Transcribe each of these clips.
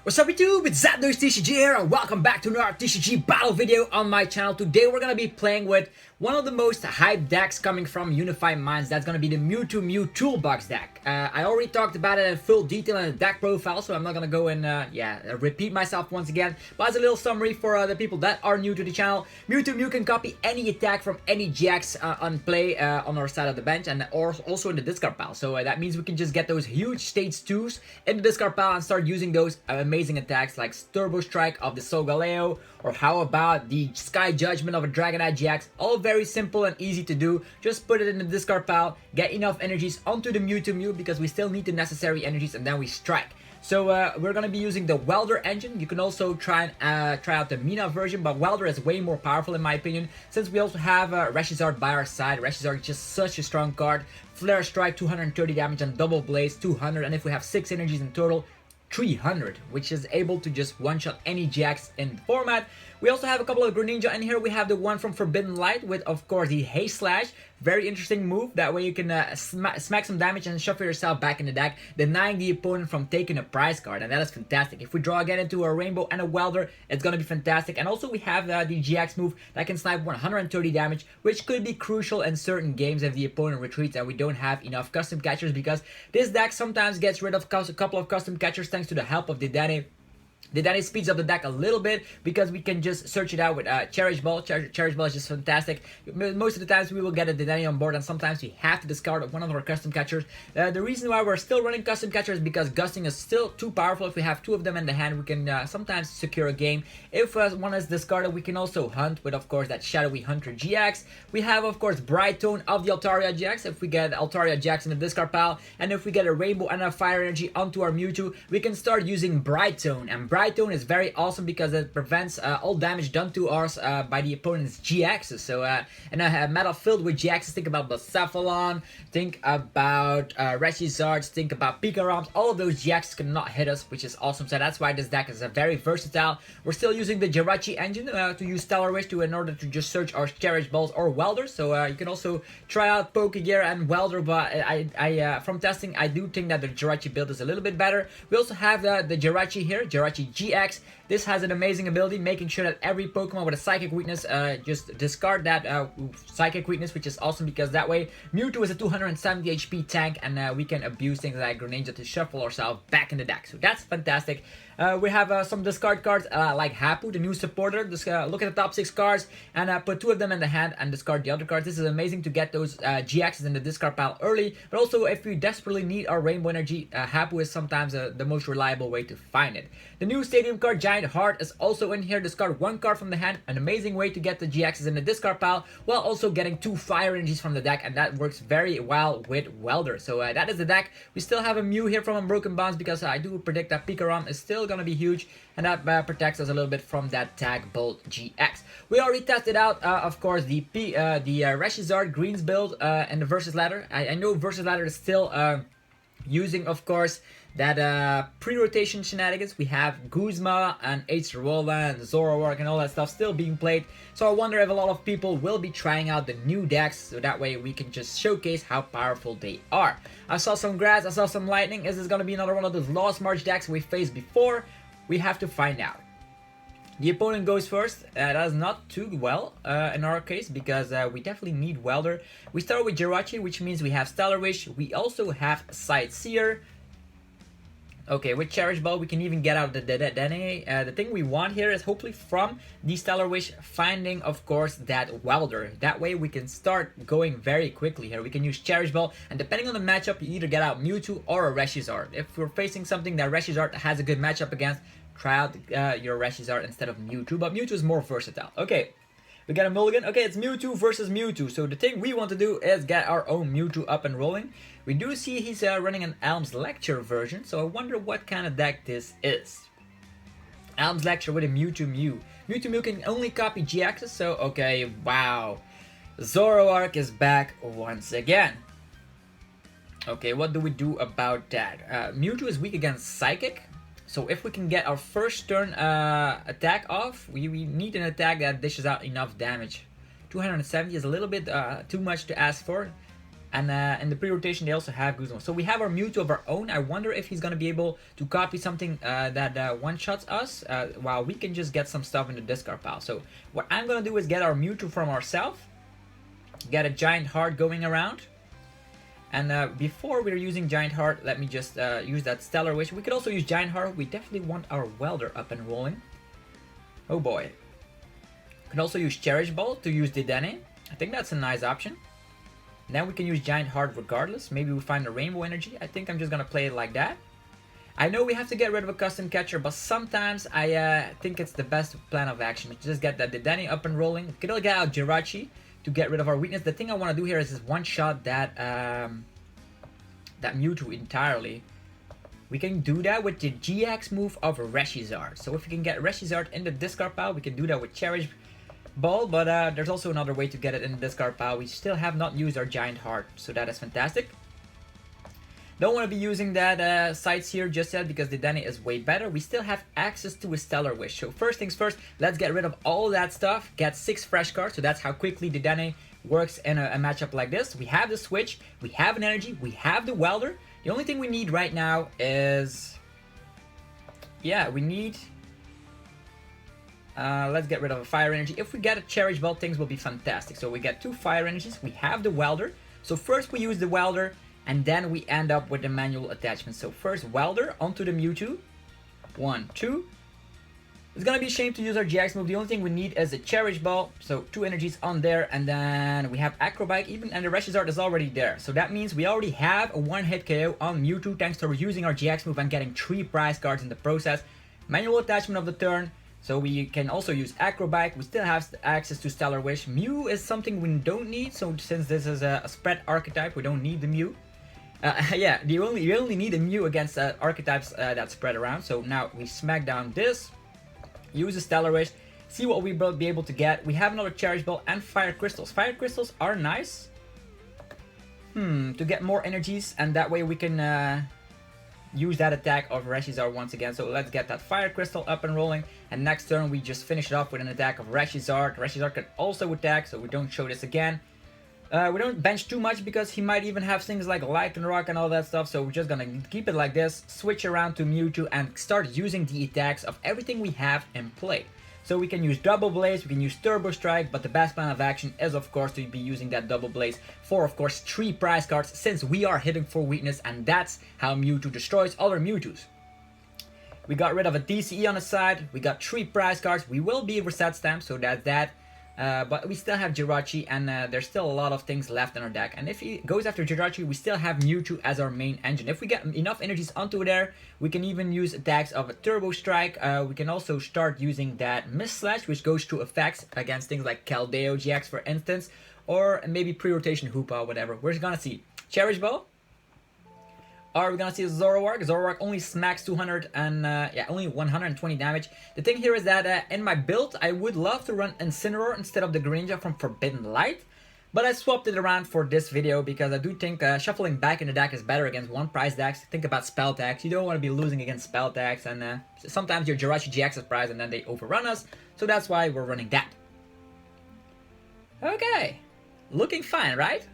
What's up YouTube, it's TCG here and welcome back to another TCG battle video on my channel. Today we're gonna be playing with one of the most hyped decks coming from Unified Minds. That's gonna be the Mewtwo Mew Tool Box deck. I already talked about it in full detail in the deck profile, so I'm not gonna go and repeat myself once again. But as a little summary for the people that are new to the channel, Mewtwo Mew can copy any attack from any GX on play on our side of the bench and also in the discard pile. So that means we can just get those huge stage 2s in the discard pile and start using those amazing attacks like Turbo Strike of the Solgaleo, or how about the Sky Judgment of a Dragonite GX. All very simple and easy to do. Just put it in the discard pile, get enough energies onto the Mewtwo Mew because we still need the necessary energies, and then we strike. So we're going to be using the Welder engine. You can also try out the Mina version, but Welder is way more powerful in my opinion, since we also have Reshiram by our side. Reshiram is just such a strong card. Flare Strike 230 damage and Double Blaze 200, and if we have 6 energies in total, 300, which is able to just one-shot any GX in the format. We also have a couple of Greninja in here. We have the one from Forbidden Light with, of course, the Haste Slash. Very interesting move. That way you can smack some damage and shuffle yourself back in the deck, denying the opponent from taking a prize card, and that is fantastic. If we draw again into a Rainbow and a Welder, it's going to be fantastic. And also we have the GX move that can snipe 130 damage, which could be crucial in certain games if the opponent retreats and we don't have enough custom catchers, because this deck sometimes gets rid of a couple of custom catchers thanks to the help of Dedenne. Dedenne speeds up the deck a little bit because we can just search it out with Cherish Ball. Cherish Ball is just fantastic. Most of the times we will get a Dedenne on board, and sometimes we have to discard one of our custom catchers. The reason why we're still running custom catchers is because Gusting is still too powerful. If we have 2 of them in the hand, we can sometimes secure a game. If one is discarded, we can also hunt with, of course, that Shadowy Hunter GX. We have, of course, Bright Tone of the Altaria GX. If we get Altaria GX in the discard pile, and if we get a Rainbow and a Fire Energy onto our Mewtwo, we can start using Bright Tone. And Bright Tone is very awesome because it prevents all damage done to us by the opponent's GXs. So in a meta filled with GXs, think about Blacephalon, think about Reshiram, think about Picarams. All of those GXs cannot hit us, which is awesome. So that's why this deck is very versatile. We're still using the Jirachi engine to use Stellar Wish in order to just search our Cherish Balls or Welders. So you can also try out Pokegear and Welder, but from testing, I do think that the Jirachi build is a little bit better. We also have the Jirachi here, Jirachi GX. This has an amazing ability, making sure that every Pokemon with a Psychic weakness just discard that Psychic weakness, which is awesome because that way Mewtwo is a 270 HP tank, and we can abuse things like Greninja to shuffle ourselves back in the deck. So that's fantastic. We have some discard cards like Hapu, the new supporter. Just look at the top 6 cards and put 2 of them in the hand and discard the other cards. This is amazing to get those GXs in the discard pile early, but also if we desperately need our Rainbow Energy, Hapu is sometimes the most reliable way to find it. The new Stadium card, Giant Heart, is also in here. Discard 1 card from the hand, an amazing way to get the GXs in the discard pile while also getting 2 Fire Energies from the deck, and that works very well with Welder. So that is the deck. We still have a Mew here from Unbroken Bonds because I do predict that Picaram is still gonna be huge, and that protects us a little bit from that Tag Bolt GX. We already tested out, of course, the Reshiram Greens build and the Versus Ladder. I know Versus Ladder is still using, of course, that pre-rotation shenanigans. We have Guzma and H-Rolla and Zoroark and all that stuff still being played. So I wonder if a lot of people will be trying out the new decks, so that way we can just showcase how powerful they are. I saw some Grass, I saw some Lightning. Is this going to be another one of those Lost March decks we faced before? We have to find out. The opponent goes first. That is not too well in our case because we definitely need Welder. We start with Jirachi, which means we have Stellar Wish. We also have Sightseer. Okay, with Cherish Ball, we can even get out the Dedenne. The thing we want here is hopefully from the Stellar Wish finding, of course, that Welder. That way we can start going very quickly here. We can use Cherish Ball, and depending on the matchup, you either get out Mewtwo or a Reshiram. If we're facing something that Reshiram has a good matchup against, try out your Reshiram instead of Mewtwo, but Mewtwo is more versatile. Okay. We got a mulligan. Okay, it's Mewtwo versus Mewtwo. So the thing we want to do is get our own Mewtwo up and rolling. We do see he's running an Elm's Lecture version, so I wonder what kind of deck this is. Elm's Lecture with a Mewtwo Mew. Mewtwo Mew can only copy GXs, so okay, wow. Zoroark is back once again. Okay, what do we do about that? Mewtwo is weak against Psychic. So if we can get our first turn attack off, we need an attack that dishes out enough damage. 270 is a little bit too much to ask for. And in the pre-rotation, they also have Guzma. So we have our Mewtwo of our own. I wonder if he's going to be able to copy something that one-shots us, while we can just get some stuff in the discard pile. So what I'm going to do is get our Mewtwo from ourselves, get a Giant Heart going around. And before we're using Giant Heart, let me just use that Stellar Wish. We could also use Giant Heart. We definitely want our Welder up and rolling. Oh boy. We can also use Cherish Ball to use Dedenne. I think that's a nice option. Then we can use Giant Heart regardless. Maybe we find a Rainbow Energy. I think I'm just going to play it like that. I know we have to get rid of a custom catcher, but sometimes I think it's the best plan of action. Just get that Dedenne up and rolling. We could all get out Jirachi to get rid of our weakness. The thing I want to do here is just one-shot that Mewtwo entirely. We can do that with the GX move of Reshiram. So if we can get Reshiram in the discard pile, we can do that with Cherish Ball, but there's also another way to get it in the discard pile. We still have not used our Giant Heart, so that is fantastic. Don't want to be using that sites here just yet because the Dedenne is way better. We still have access to a Stellar Wish. So first things first, let's get rid of all that stuff. Get 6 fresh cards, so that's how quickly the Dedenne works in a matchup like this. We have the Switch, we have an Energy, we have the Welder. The only thing we need right now is... yeah, we need... let's get rid of a Fire Energy. If we get a Cherish Ball, things will be fantastic. So we get 2 Fire Energies. We have the Welder. So first we use the Welder, and then we end up with the manual attachment. So first Welder onto the Mewtwo. 1, 2. It's gonna be a shame to use our GX move. The only thing we need is a Cherish Ball. So 2 energies on there, and then we have Acro Bike even, and the Reshiram is already there. So that means we already have a 1-hit KO on Mewtwo thanks to using our GX move and getting 3 prize cards in the process. Manual attachment of the turn. So we can also use Acro Bike. We still have access to Stellar Wish. Mew is something we don't need. So since this is a spread archetype, we don't need the Mew. Yeah, you only need a Mew against archetypes that spread around. So now we smack down this. Use a Stellar Wish. See what we will be able to get. We have another Cherish Ball and Fire Crystals. Fire Crystals are nice. To get more energies. And that way we can... use that attack of Reshiram once again. So let's get that Fire Crystal up and rolling. And next turn we just finish it off with an attack of Reshiram. Reshiram can also attack, so we don't show this again. We don't bench too much because he might even have things like Light and Rock and all that stuff. So we're just gonna keep it like this, switch around to Mewtwo and start using the attacks of everything we have in play. So we can use Double Blaze, we can use Turbo Strike, but the best plan of action is of course to be using that Double Blaze for of course 3 prize cards since we are hitting for weakness, and that's how Mewtwo destroys other Mewtwo's. We got rid of a DCE on the side, we got 3 prize cards, we will be reset stamp, so that's that. But we still have Jirachi, and there's still a lot of things left in our deck. And if he goes after Jirachi, we still have Mewtwo as our main engine. If we get enough energies onto there, we can even use attacks of a Turbo Strike. We can also start using that Mist Slash, which goes through effects against things like Keldeo GX, for instance, or maybe pre-rotation Hoopa, whatever. We're gonna see Cherish Ball. Are we gonna see Zoroark? Zoroark only smacks 200 and yeah, only 120 damage. The thing here is that in my build, I would love to run Incineroar instead of the Greninja from Forbidden Light, but I swapped it around for this video because I do think shuffling back in the deck is better against one prize decks. Think about spell tags. You don't want to be losing against spell tags, and sometimes your Jirachi GX is prize and then they overrun us, so that's why we're running that. Okay, looking fine, right?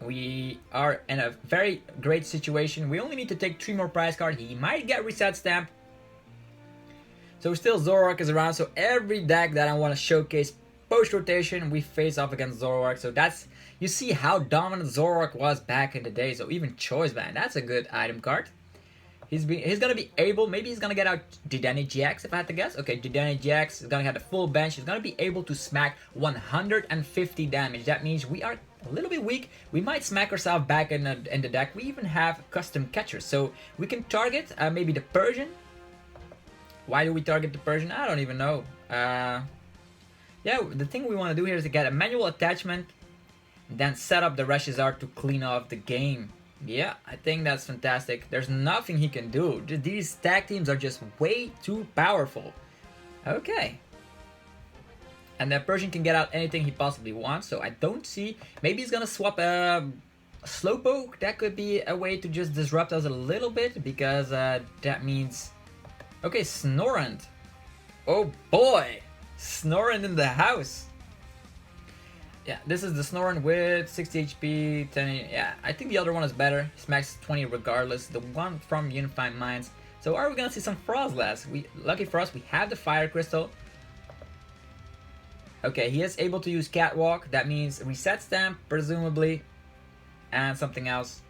We are in a very great situation. We only need to take 3 more prize cards. He might get reset stamp. So still Zoroark is around. So every deck that I want to showcase post-rotation, we face off against Zoroark. So that's, you see how dominant Zoroark was back in the day. So even Choice Band, that's a good item card. He's gonna be able, maybe he's gonna get out Dedenne GX if I had to guess. Okay, Dedenne GX is gonna have the full bench. He's gonna be able to smack 150 damage. That means we are a little bit weak. We might smack ourselves back in the deck. We even have custom catchers, so we can target maybe the Persian. Why do we target the Persian? I don't even know. Yeah, the thing we want to do here is to get a manual attachment, then set up the Reshiram to clean off the game. Yeah, I think that's fantastic. There's nothing he can do. These tag teams are just way too powerful. Okay. And the Persian can get out anything he possibly wants, so I don't see... Maybe he's gonna swap a Slowpoke. That could be a way to just disrupt us a little bit, because that means... Okay, Snorunt. Oh boy! Snorunt in the house. Yeah, this is the Snorunt with 60 HP, 10. Yeah, I think the other one is better. Smacks 20 regardless. The one from Unified Minds. So are we gonna see some Frostlass? Lucky for us, we have the Fire Crystal. Okay, he is able to use Catwalk. That means Reset Stamp, presumably, and something else,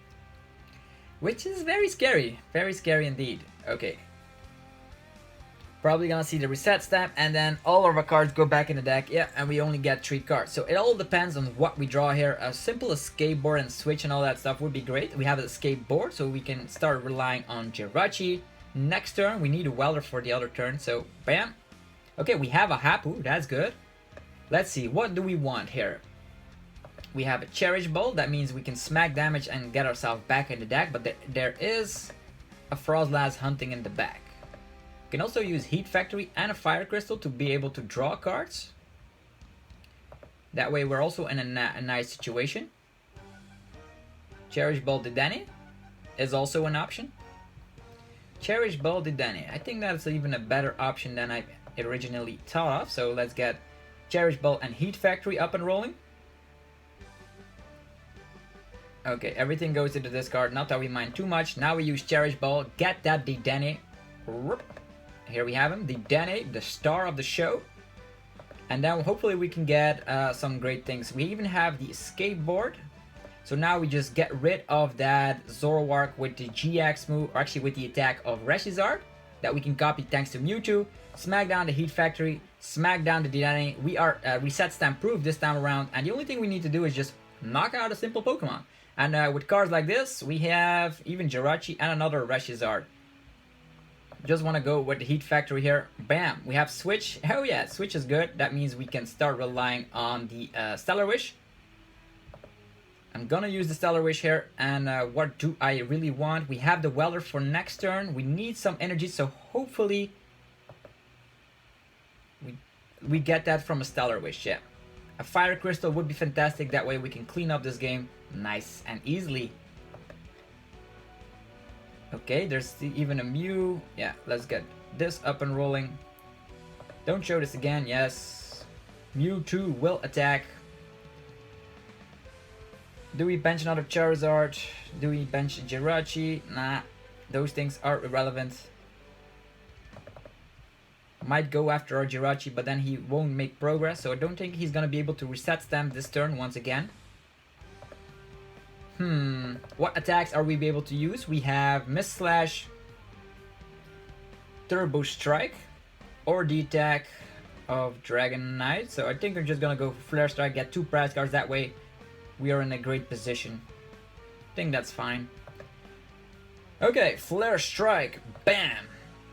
which is very scary indeed. Okay. Probably gonna see the Reset Stamp, and then all of our cards go back in the deck. Yeah, and we only get 3 cards. So it all depends on what we draw here. A simple escape board and switch and all that stuff would be great. We have an escape board, so we can start relying on Jirachi. Next turn, we need a Welder for the other turn, so bam. Okay, we have a Hapu, that's good. Let's see, what do we want here? We have a Cherish Ball, that means we can smack damage and get ourselves back in the deck, but there is a Frostlass hunting in the back. We can also use Heat Factory and a Fire Crystal to be able to draw cards. That way we're also in a nice situation. Cherish Ball Dedenne is also an option. Cherish Ball Dedenne, I think that's even a better option than I originally thought of. So let's get Cherish Ball and Heat Factory up and rolling. Okay, everything goes into this card, not that we mind too much. Now we use Cherish Ball, get that Dedenne. Here we have him, Dedenne, the star of the show. And then hopefully we can get some great things. We even have the escape board. So now we just get rid of that Zoroark with the GX move, or actually with the attack of Reshiram, that we can copy thanks to Mewtwo. Smack down the Heat Factory, smack down the Dedenne. We are Reset Stamp proof this time around, and the only thing we need to do is just knock out a simple Pokemon. And with cards like this, we have even Jirachi and another Reshiram. Just want to go with the Heat Factory here. Bam! We have Switch. Oh yeah, Switch is good. That means we can start relying on the Stellar Wish. I'm gonna use the Stellar Wish here. And what do I really want? We have the Welder for next turn. We need some energy, so hopefully we get that from a Stellar Wish. Yeah, a Fire Crystal would be fantastic. That way we can clean up this game nice and easily. Okay, there's even a Mew. Yeah, let's get this up and rolling. Don't show this again. Yes. Mewtwo will attack. Do we bench another Charizard? Do we bench Jirachi? Nah, those things are irrelevant. Might go after our Jirachi, but then he won't make progress. So I don't think he's gonna be able to Reset Stamp this turn once again. What attacks are we able to use? We have Mist Slash, Turbo Strike, or the attack of Dragonite. So I think we're just gonna go for Flare Strike, get 2 prize cards. That way we are in a great position. I think that's fine. Okay, Flare Strike, bam!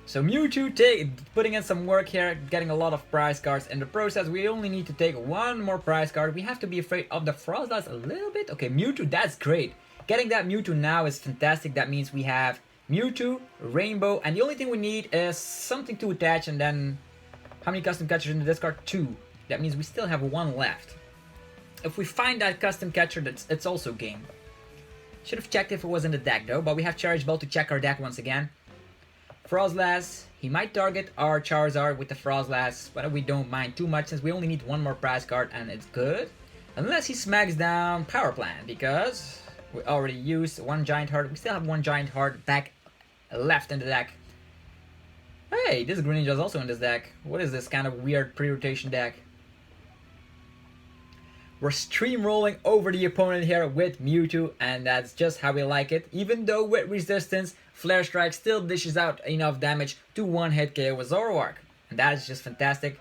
So Mewtwo putting in some work here, getting a lot of prize cards. In the process, we only need to take 1 more prize card. We have to be afraid of the Frostlass a little bit. Okay, Mewtwo, that's great. Getting that Mewtwo now is fantastic. That means we have Mewtwo, Rainbow, and the only thing we need is something to attach. And then, how many custom catchers in the discard? 2. That means we still have 1 left. If we find that custom catcher, it's also game. Should have checked if it was in the deck though, but we have Cherish Ball to check our deck once again. Frostlass, he might target our Charizard with the Frostlass, but we don't mind too much since we only need 1 more prize card and it's good. Unless he smacks down Power Plant, because we already used 1 Giant Heart. We still have 1 Giant Heart back left in the deck. Hey, this Greninja is also in this deck. What is this kind of weird pre-rotation deck? We're stream rolling over the opponent here with Mewtwo, and that's just how we like it. Even though with resistance, Flare Strike still dishes out enough damage to 1-hit KO with Zoroark. And that is just fantastic.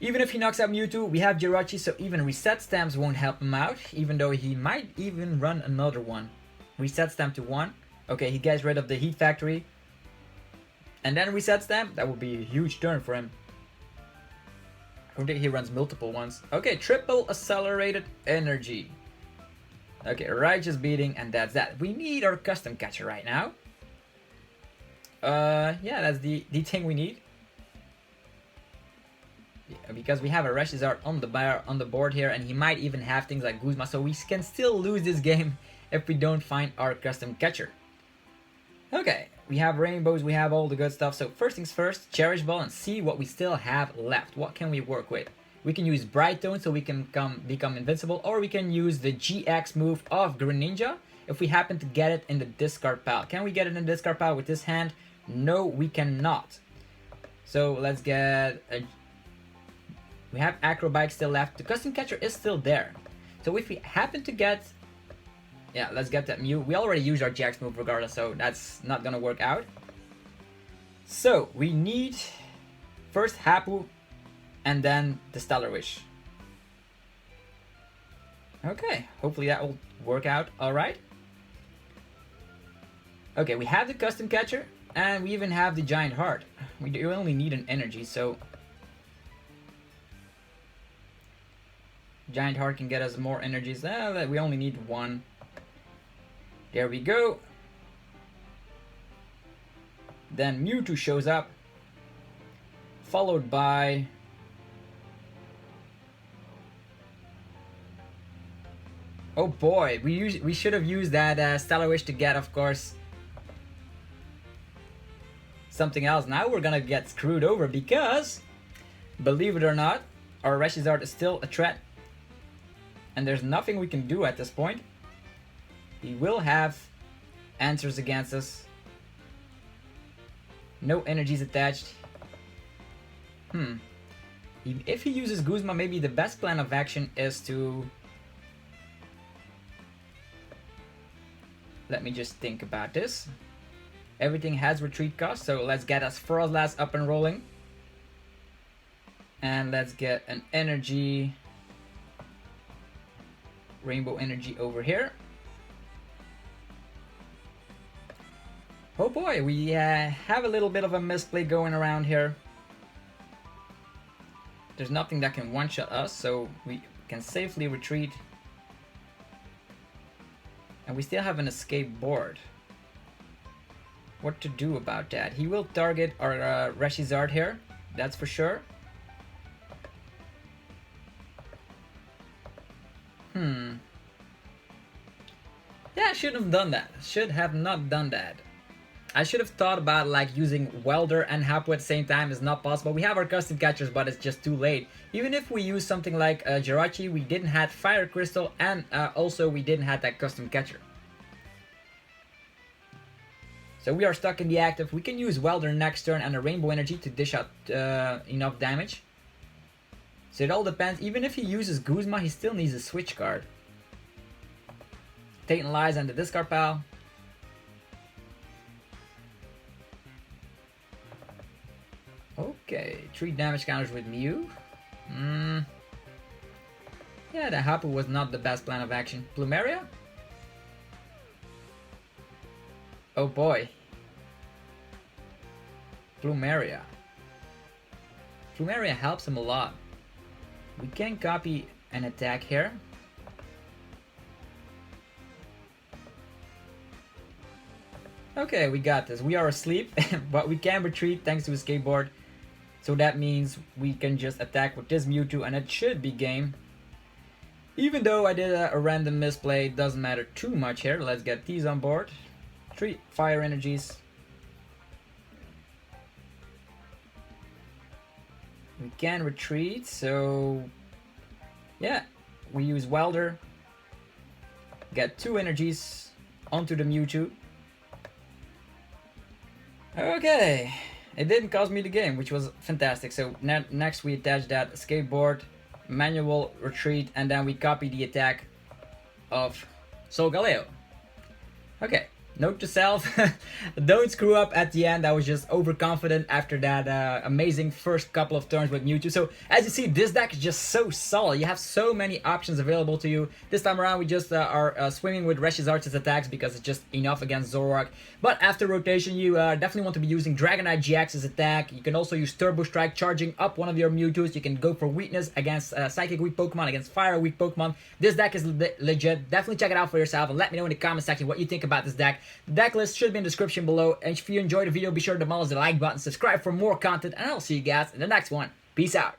Even if he knocks out Mewtwo, we have Jirachi, so even Reset Stamps won't help him out. Even though he might even run another one. Reset Stamp to 1. Okay, he gets rid of the Heat Factory. And then Reset Stamp, that would be a huge turn for him. I don't think he runs multiple ones. Okay, triple accelerated energy. Okay, righteous beating, and that's that. We need our custom catcher right now. Yeah, that's the thing we need. Yeah, because we have a Reshiram on the board here, and he might even have things like Guzma, so we can still lose this game if we don't find our custom catcher. Okay, we have rainbows, we have all the good stuff. So first things first, Cherish Ball and see what we still have left. What can we work with? We can use Bright Tone so we can become invincible, or we can use the GX move of Greninja if we happen to get it in the discard pile. Can we get it in the discard pile with this hand? No, we cannot. So let's get a... We have Acro Bike still left. The Custom Catcher is still there. So if we happen to get... Yeah, let's get that Mew. We already used our GX move regardless, so that's not gonna work out. So we need first Hapu and then the Stellar Wish. Okay, hopefully that will work out alright. Okay, we have the Custom Catcher and we even have the Giant Heart. We do only need an energy, so Giant Heart can get us more energies. We only need one. There we go. Then Mewtwo shows up, followed by oh boy, we should have used that Stellar Wish to get, of course, something else. Now we're gonna get screwed over because, believe it or not, our Reshiram is still a threat, and there's nothing we can do at this point. He will have answers against us. No energies attached. If he uses Guzma, maybe the best plan of action is to... Let me just think about this. Everything has retreat cost, so let's get us Frostlass up and rolling. And let's get an energy... Rainbow energy over here. Oh boy, we have a little bit of a misplay going around here. There's nothing that can one-shot us, so we can safely retreat. And we still have an escape board. What to do about that? He will target our Reshiram here, that's for sure. Yeah, I shouldn't have done that. Should have not done that. I should have thought about like using Welder and Hapu at the same time. Is not possible. We have our custom catchers, but it's just too late. Even if we use something like Jirachi, we didn't have Fire Crystal, and also we didn't have that custom catcher. So we are stuck in the active. We can use Welder next turn and a Rainbow Energy to dish out enough damage. So it all depends. Even if he uses Guzma, he still needs a switch card. Tatent Lies and the discard pile. Okay, 3 damage counters with Mew. Yeah, the Hapu was not the best plan of action. Plumeria? Oh boy. Plumeria. Plumeria helps him a lot. We can copy an attack here. Okay, we got this. We are asleep, but we can retreat thanks to a skateboard. So that means we can just attack with this Mewtwo and it should be game. Even though I did a random misplay, it doesn't matter too much here. Let's get these on board. 3 fire energies. We can retreat, so yeah, we use Welder. Get 2 energies onto the Mewtwo. Okay, it didn't cost me the game, which was fantastic. So next we attach that skateboard, manual retreat, and then we copy the attack of Solgaleo. Okay, note to self, don't screw up at the end. I was just overconfident after that amazing first couple of turns with Mewtwo. So as you see, this deck is just so solid. You have so many options available to you. This time around we just are swimming with Reshiram's attacks because it's just enough against Zoroark. But after rotation you definitely want to be using Dragonite GX's attack. You can also use Turbo Strike, charging up one of your Mewtwo's. You can go for weakness against Psychic weak Pokemon, against Fire weak Pokemon. This deck is legit. Definitely check it out for yourself and let me know in the comment section what you think about this deck. The deck list should be in the description below, and if you enjoyed the video, be sure to demolish the like button, subscribe for more content, and I'll see you guys in the next one. Peace out.